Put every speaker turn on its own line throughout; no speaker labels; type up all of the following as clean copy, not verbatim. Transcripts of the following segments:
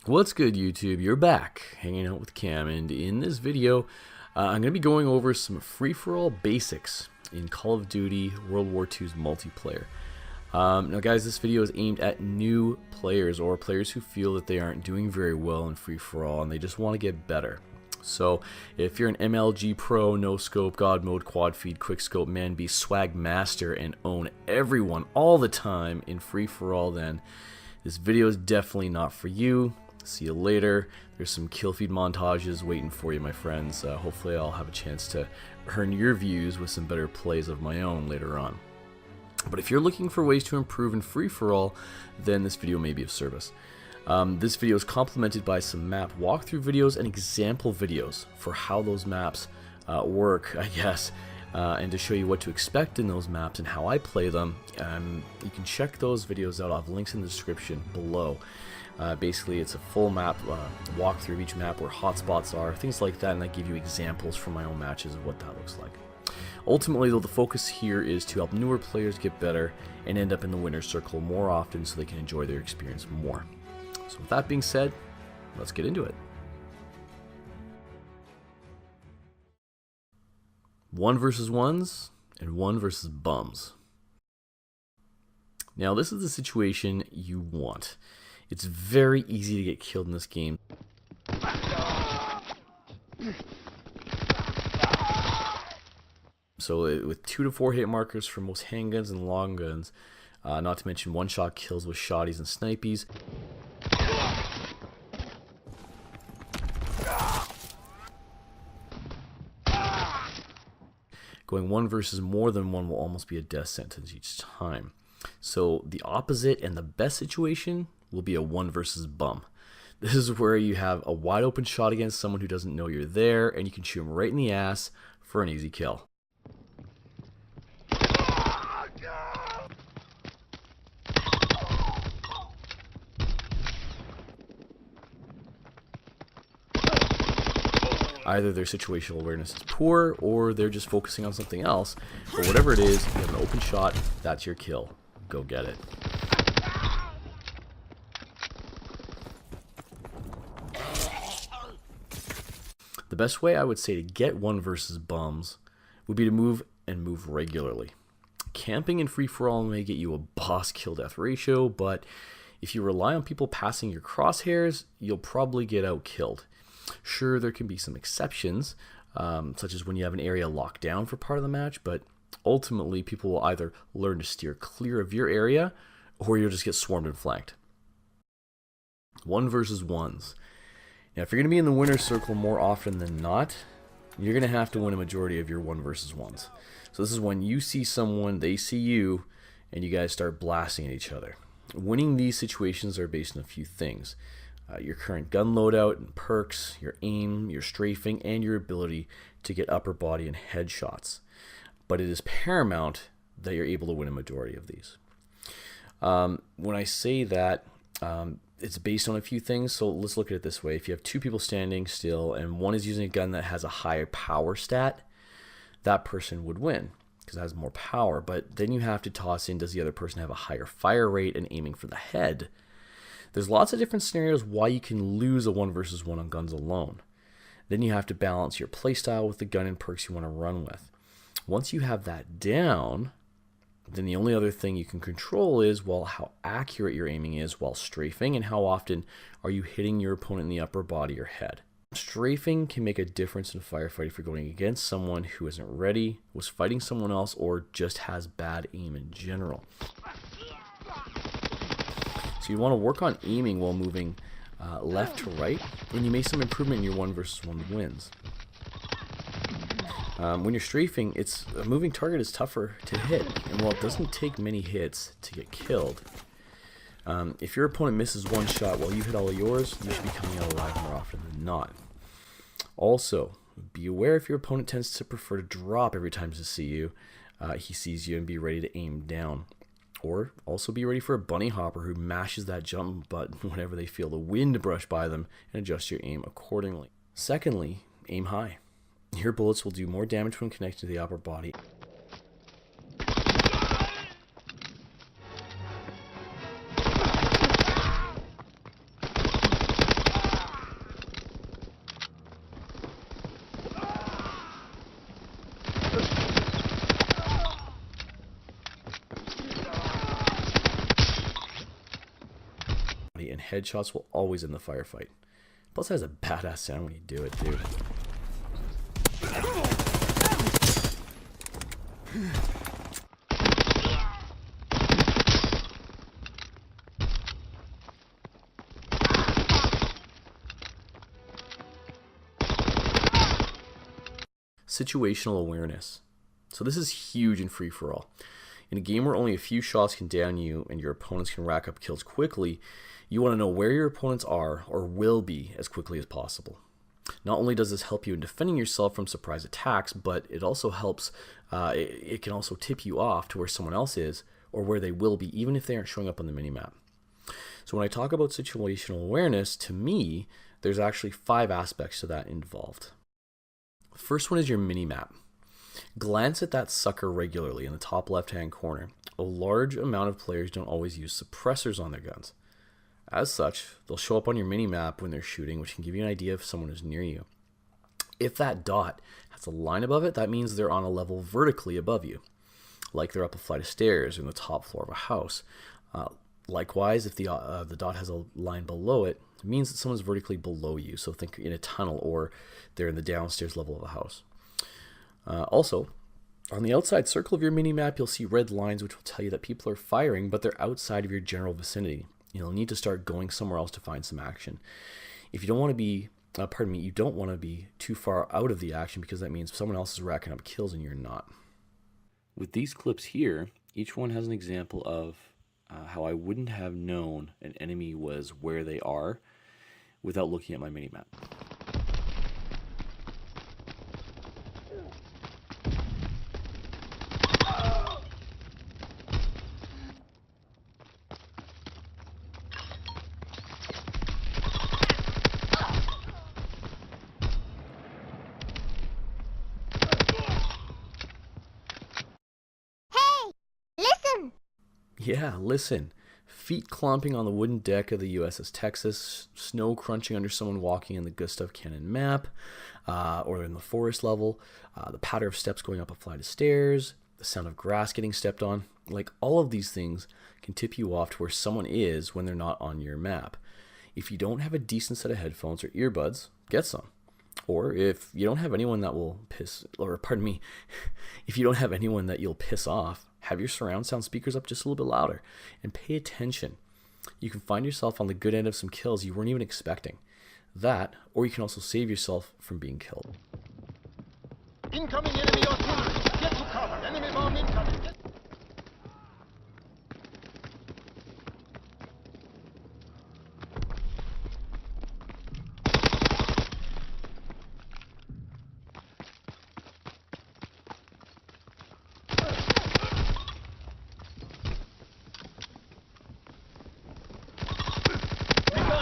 What's good, YouTube? You're back hanging out with Cam, and in this video I'm going to be going over some free-for-all basics in Call of Duty World War II's multiplayer. Now guys, this video is aimed at new players or players who feel that they aren't doing very well in free-for-all and they just want to get better. So if you're an MLG Pro, No Scope, God Mode, Quad Feed, Quick Scope, Man Beast, Swag Master, and own everyone all the time in free-for-all, then this video is definitely not for you. See you later. There's some kill feed montages waiting for you, my friends. Hopefully I'll have a chance to earn your views with some better plays of my own later on. But if you're looking for ways to improve in free-for-all, then this video may be of service. This video is complemented by some map walkthrough videos and example videos for how those maps work, I guess, and to show you what to expect in those maps and how I play them. You can check those videos out. I'll have links in the description below. Basically, it's a full map walkthrough of each map where hotspots are, things like that, and I give you examples from my own matches of what that looks like. Ultimately, though, the focus here is to help newer players get better and end up in the winner's circle more often so they can enjoy their experience more. So with that being said, let's get into it. 1 versus 1s and 1 versus bums. Now this is the situation you want. It's very easy to get killed in this game. So with 2 to 4 hit markers for most handguns and long guns, not to mention one-shot kills with shotties and snipies. Going 1 versus more than 1 will almost be a death sentence each time. So the opposite and the best situation will be a 1 versus bum. This is where you have a wide open shot against someone who doesn't know you're there, and you can shoot him right in the ass for an easy kill. Either their situational awareness is poor, or they're just focusing on something else. But whatever it is, you have an open shot, that's your kill. Go get it. The best way I would say to get 1 versus bums would be to move and move regularly. Camping in free-for-all may get you a boss kill-death ratio, but if you rely on people passing your crosshairs, you'll probably get out-killed. Sure, there can be some exceptions, such as when you have an area locked down for part of the match, but ultimately people will either learn to steer clear of your area, or you'll just get swarmed and flanked. 1 versus 1s. Now, if you're going to be in the winner's circle more often than not, you're going to have to win a majority of your 1 versus 1s. So this is when you see someone, they see you, and you guys start blasting at each other. Winning these situations are based on a few things. Your current gun loadout and perks, your aim, your strafing, and your ability to get upper body and headshots. But it is paramount that you're able to win a majority of these. When I say that, it's based on a few things, so let's look at it this way. If you have 2 people standing still and one is using a gun that has a higher power stat, that person would win because it has more power. But then you have to toss in, does the other person have a higher fire rate and aiming for the head? There's lots of different scenarios why you can lose a 1 versus 1 on guns alone. Then you have to balance your playstyle with the gun and perks you want to run with. Once you have that down, then the only other thing you can control is, well, how accurate your aiming is while strafing and how often are you hitting your opponent in the upper body or head. Strafing can make a difference in firefighting if you're going against someone who isn't ready, was fighting someone else, or just has bad aim in general. So you want to work on aiming while moving left to right, and you make some improvement in your 1 versus 1 wins. When you're strafing, a moving target is tougher to hit, and while it doesn't take many hits to get killed, if your opponent misses 1 shot while you hit all of yours, you should be coming out alive more often than not. Also, be aware if your opponent tends to prefer to drop every time he sees you, and be ready to aim down. Or also be ready for a bunny hopper who mashes that jump button whenever they feel the wind brush by them, and adjust your aim accordingly. Secondly, aim high. Your bullets will do more damage when connected to the upper body. firefight, and headshots will always end the firefight. Plus, it has a badass sound when you do it, too. Situational awareness. So this is huge in free-for-all. In a game where only a few shots can down you and your opponents can rack up kills quickly, you want to know where your opponents are or will be as quickly as possible. Not only does this help you in defending yourself from surprise attacks, but it also helps, it can also tip you off to where someone else is or where they will be, even if they aren't showing up on the minimap. So when I talk about situational awareness, to me, there's actually 5 aspects to that involved. The first one is your minimap. Glance at that sucker regularly in the top left-hand corner. A large amount of players don't always use suppressors on their guns. As such, they'll show up on your minimap when they're shooting, which can give you an idea if someone is near you. If that dot has a line above it, that means they're on a level vertically above you, like they're up a flight of stairs or in the top floor of a house. Likewise, if the dot has a line below it, it means that someone's vertically below you. So think in a tunnel or they're in the downstairs level of a house. Also, on the outside circle of your minimap, you'll see red lines which will tell you that people are firing, but they're outside of your general vicinity. You'll need to start going somewhere else to find some action. If you don't want to be, you don't want to be too far out of the action because that means someone else is racking up kills and you're not. With these clips here, each one has an example of how I wouldn't have known an enemy was where they are without looking at my minimap. Yeah, listen. Feet clomping on the wooden deck of the USS Texas, snow crunching under someone walking in the Gustav Cannon map, or in the forest level, the patter of steps going up a flight of stairs, the sound of grass getting stepped on. Like, all of these things can tip you off to where someone is when they're not on your map. If you don't have a decent set of headphones or earbuds, get some. Or if you don't have anyone that will if you don't have anyone that you'll piss off, have your surround sound speakers up just a little bit louder and pay attention. You can find yourself on the good end of some kills you weren't even expecting. That, or you can also save yourself from being killed.
Incoming enemy artillery! Get to cover! Enemy bomb incoming!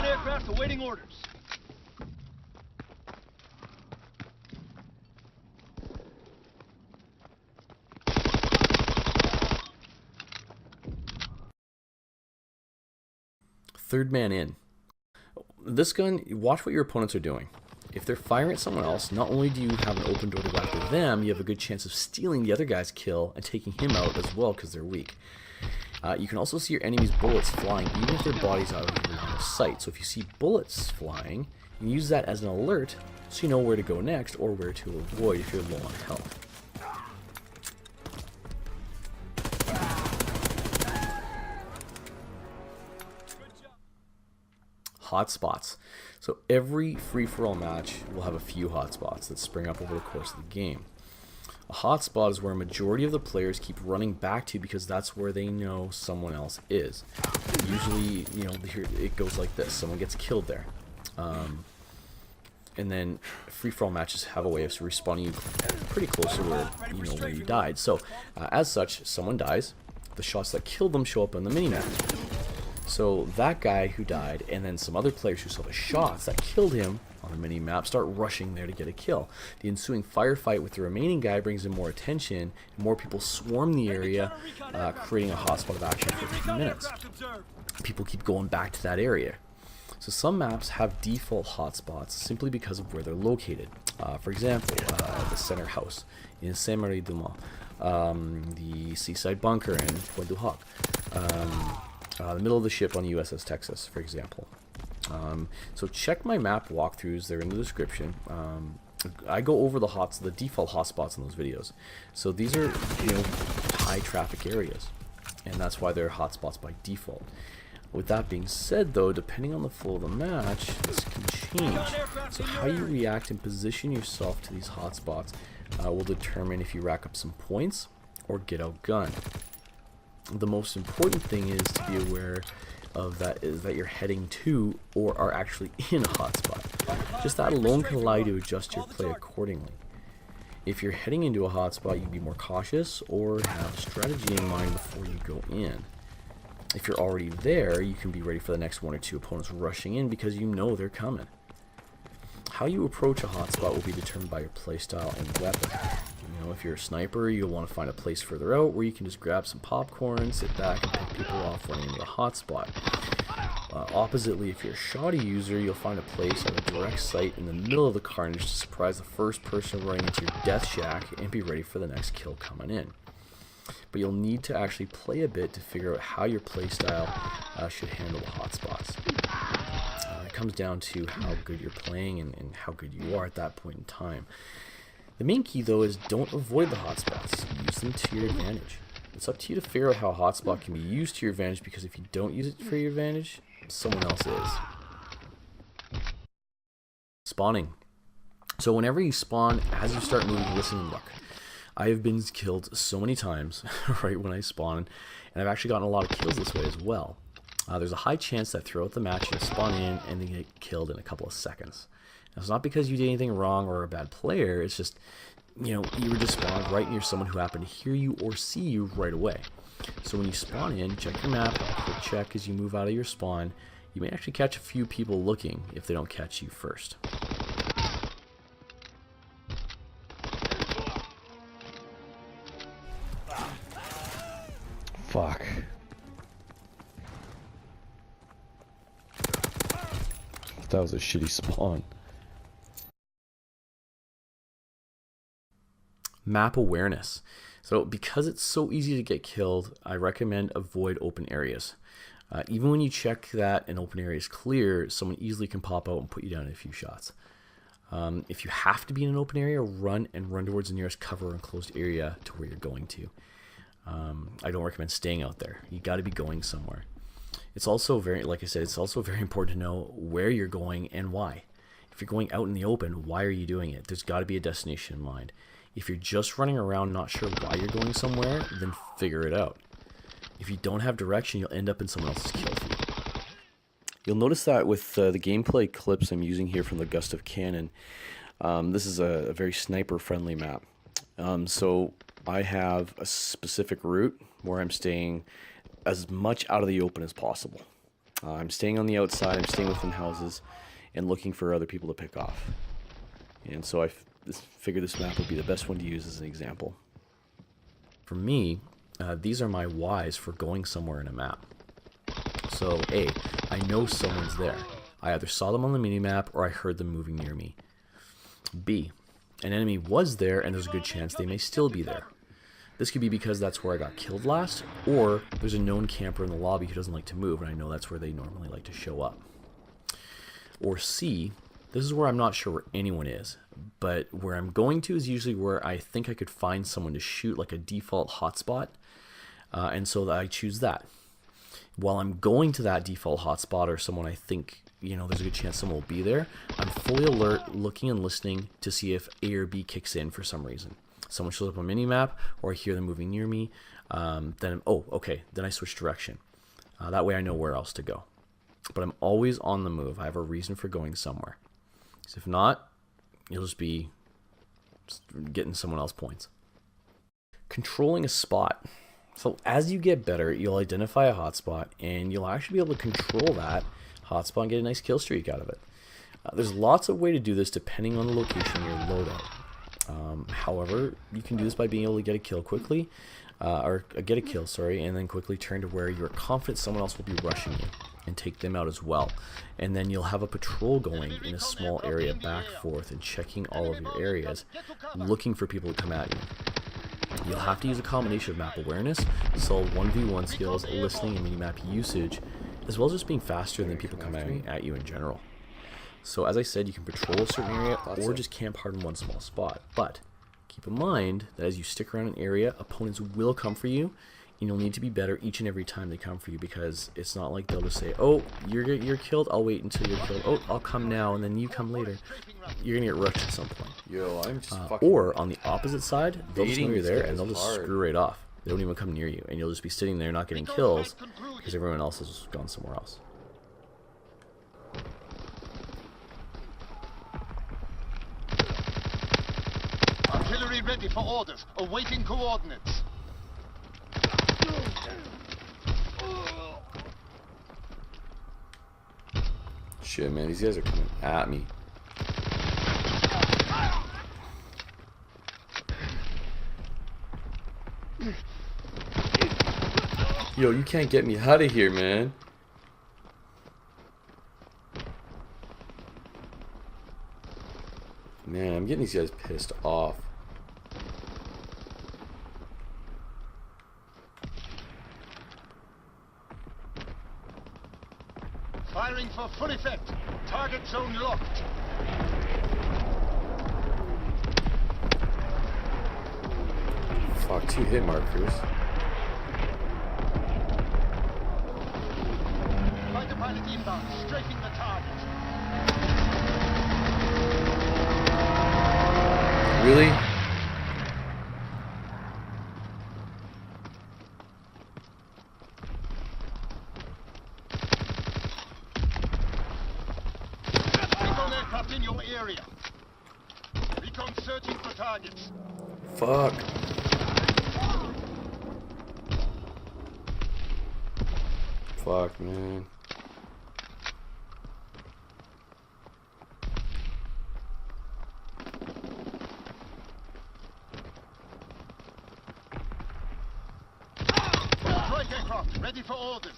Aircraft awaiting orders.
Third man in. This gun, watch what your opponents are doing. If they're firing at someone else, not only do you have an open door to go after them, you have a good chance of stealing the other guy's kill and taking him out as well because they're weak. You can also see your enemy's bullets flying even if their body's out of your line of sight. So if you see bullets flying, you can use that as an alert so you know where to go next or where to avoid if you're low on health. Hotspots. So every free-for-all match will have a few hotspots that spring up over the course of the game. A hotspot is where a majority of the players keep running back to because that's where they know someone else is. Usually, it goes like this. Someone gets killed there. And then free-for-all matches have a way of respawning you pretty close to where you died. So, as such, someone dies. The shots that killed them show up on the minimap. So that guy who died, and then some other players who saw the shots that killed him on the mini-map start rushing there to get a kill. The ensuing firefight with the remaining guy brings in more attention, and more people swarm the area, creating a hotspot of action for a few minutes. People keep going back to that area. So some maps have default hotspots simply because of where they're located. For example, the center house in Saint-Marie-du-Mont, the seaside bunker in Pointe du Hoc. the middle of the ship on the USS Texas, for example. So check my map walkthroughs, they're in the description. I go over the default hotspots in those videos. So these are, high traffic areas, and that's why they're hotspots by default. With that being said, though, depending on the flow of the match, this can change. So how you react and position yourself to these hotspots will determine if you rack up some points or get outgunned. The most important thing is to be aware of that is that you're heading to or are actually in a hotspot. Just that alone can allow you to adjust your play accordingly. If you're heading into a hotspot, you'd be more cautious or have a strategy in mind before you go in. If you're already there, you can be ready for the next one or two opponents rushing in because you know they're coming. How you approach a hotspot will be determined by your playstyle and weapon. If you're a sniper, you'll want to find a place further out where you can just grab some popcorn, sit back, and pick people off running into the hotspot. Oppositely, if you're a shoddy user, you'll find a place at a direct sight in the middle of the carnage to surprise the first person running into your death shack and be ready for the next kill coming in. But you'll need to actually play a bit to figure out how your playstyle should handle the hotspots. It comes down to how good you're playing and how good you are at that point in time. The main key, though, is don't avoid the hotspots. Use them to your advantage. It's up to you to figure out how a hotspot can be used to your advantage, because if you don't use it for your advantage, someone else is. Spawning. So whenever you spawn, as you start moving, listen and look. I have been killed so many times right when I spawn, and I've actually gotten a lot of kills this way as well. There's a high chance that throughout the match you'll spawn in and then get killed in a couple of seconds. Now, it's not because you did anything wrong or a bad player, it's just, you were just spawned right near someone who happened to hear you or see you right away. So when you spawn in, check your map, have a quick check as you move out of your spawn. You may actually catch a few people looking if they don't catch you first.
Fuck. That was a shitty spawn.
Map awareness. So because it's so easy to get killed, I recommend avoid open areas. Even when you check that an open area is clear, someone easily can pop out and put you down in a few shots. If you have to be in an open area, run towards the nearest cover or enclosed area to where you're going to. I don't recommend staying out there. You got to be going somewhere. It's also like I said, it's also very important to know where you're going and why. If you're going out in the open, why are you doing it? There's got to be a destination in mind. If you're just running around not sure why you're going somewhere, then figure it out. If you don't have direction, you'll end up in someone else's kill feed. You'll notice that with the gameplay clips I'm using here from the Gust of Cannon, this is a very sniper-friendly map. So I have a specific route where I'm staying as much out of the open as possible. I'm staying on the outside, I'm staying within houses, and looking for other people to pick off. And so I figured this map would be the best one to use as an example. For me, these are my whys for going somewhere in a map. So A, I know someone's there. I either saw them on the minimap or I heard them moving near me. B, an enemy was there and there's a good chance they may still be there. This could be because that's where I got killed last, or there's a known camper in the lobby who doesn't like to move and I know that's where they normally like to show up. Or C, this is where I'm not sure where anyone is, but where I'm going to is usually where I think I could find someone to shoot, like a default hotspot, and so I choose that. While I'm going to that default hotspot or someone I think, there's a good chance someone will be there, I'm fully alert, looking and listening to see if A or B kicks in for some reason. Someone shows up on minimap, or I hear them moving near me, then I switch direction. That way I know where else to go. But I'm always on the move. I have a reason for going somewhere. So if not, you'll just be getting someone else points. Controlling a spot. So as you get better, you'll identify a hotspot, and you'll actually be able to control that hotspot and get a nice kill streak out of it. There's lots of ways to do this depending on the location of your loadout. However, you can do this by being able to get a kill quickly, and then quickly turn to where you're confident someone else will be rushing you and take them out as well. And then you'll have a patrol going in a small area back forth and checking all of your areas, looking for people to come at you. You'll have to use a combination of map awareness, solid 1v1 skills, listening, and minimap usage, as well as just being faster than people coming at you in general. So as I said, you can patrol a certain area or just camp hard in one small spot. But keep in mind that as you stick around an area, opponents will come for you, and you'll need to be better each and every time they come for you, because it's not like they'll just say, oh, you're killed, I'll wait until you're killed. Oh, I'll come now, and then you come later. You're going to get rushed at some point.
Yo, I'm just fucking...
Or on the opposite side, they'll just know you're there, and they'll just
hard.
screw right off. They don't even come near you, and you'll just be sitting there not getting kills because everyone else has gone somewhere else.
Artillery ready for orders, awaiting coordinates.
Shit, man, these guys are coming at me. Yo, you can't get me out of here, man. Man, I'm getting these guys pissed off.
Firing for full effect. Target zone locked.
Fuck, 2 hit markers.
Fighter pilot inbound, strafing the target.
Really?
Recon aircraft in your area. Recon searching for targets.
Fuck. Fuck, man.
Strike aircraft ready for orders.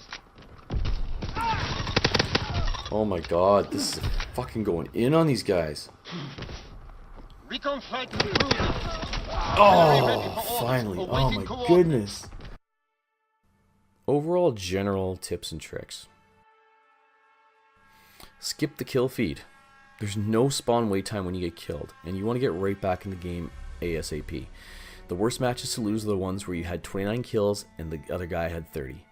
Oh my god, this is fucking going in on these guys.
Recon flight improving.
Oh, finally. Oh my goodness.
Overall general tips and tricks. Skip the kill feed. There's no spawn wait time when you get killed, and you want to get right back in the game ASAP. The worst matches to lose are the ones where you had 29 kills and the other guy had 30.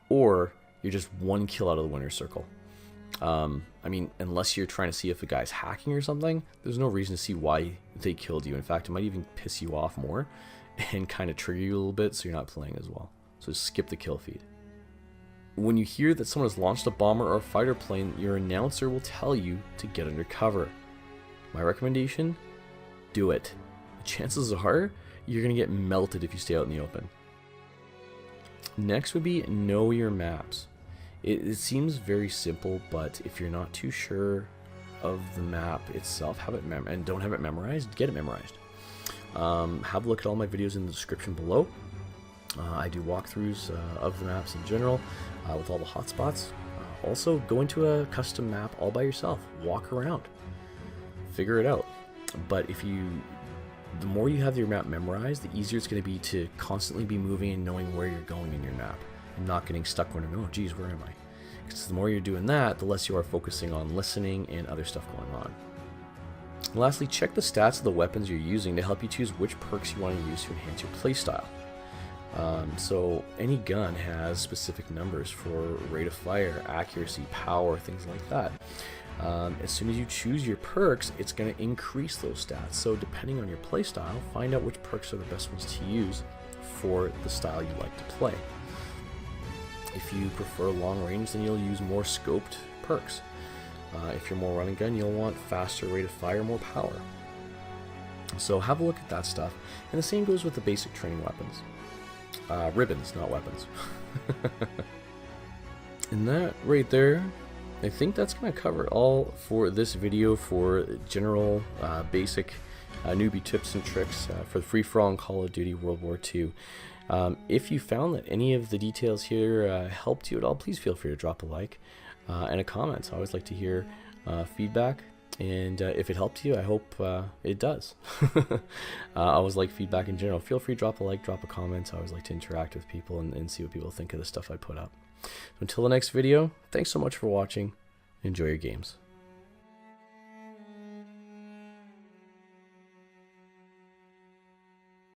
Or you're just 1 kill out of the winner's circle. I mean, unless you're trying to see if a guy's hacking or something, there's no reason to see why they killed you. In fact, it might even piss you off more and kind of trigger you a little bit so you're not playing as well. So just skip the kill feed. When you hear that someone has launched a bomber or a fighter plane, your announcer will tell you to get under cover. My recommendation? Do it. The chances are you're going to get melted if you stay out in the open. Next would be know your maps. It seems very simple, but if you're not too sure of the map itself, have it and don't have it memorized, get it memorized. Have a look at all my videos in the description below. I do walkthroughs of the maps in general with all the hotspots. Also, go into a custom map all by yourself. Walk around. Figure it out. But the more you have your map memorized, the easier it's going to be to constantly be moving and knowing where you're going in your map. And not getting stuck wondering, oh geez, where am I? Because the more you're doing that, the less you are focusing on listening and other stuff going on. And lastly, check the stats of the weapons you're using to help you choose which perks you want to use to enhance your playstyle. So any gun has specific numbers for rate of fire, accuracy, power, things like that. As soon as you choose your perks, it's going to increase those stats. So depending on your playstyle, find out which perks are the best ones to use for the style you like to play. If you prefer long range, then you'll use more scoped perks. If you're more run and gun, you'll want faster rate of fire, more power. So have a look at that stuff. And the same goes with the basic training weapons. Ribbons, not weapons. And that right there, I think that's going to cover it all for this video for general basic newbie tips and tricks for the free-for-all in Call of Duty World War II. If you found that any of the details here helped you at all, please feel free to drop a like and a comment. I always like to hear feedback And if it helped you, I hope it does. I always like feedback in general. Feel free to drop a like, drop a comment. I always like to interact with people and see what people think of the stuff I put up. So until the next video, thanks so much for watching. Enjoy your games.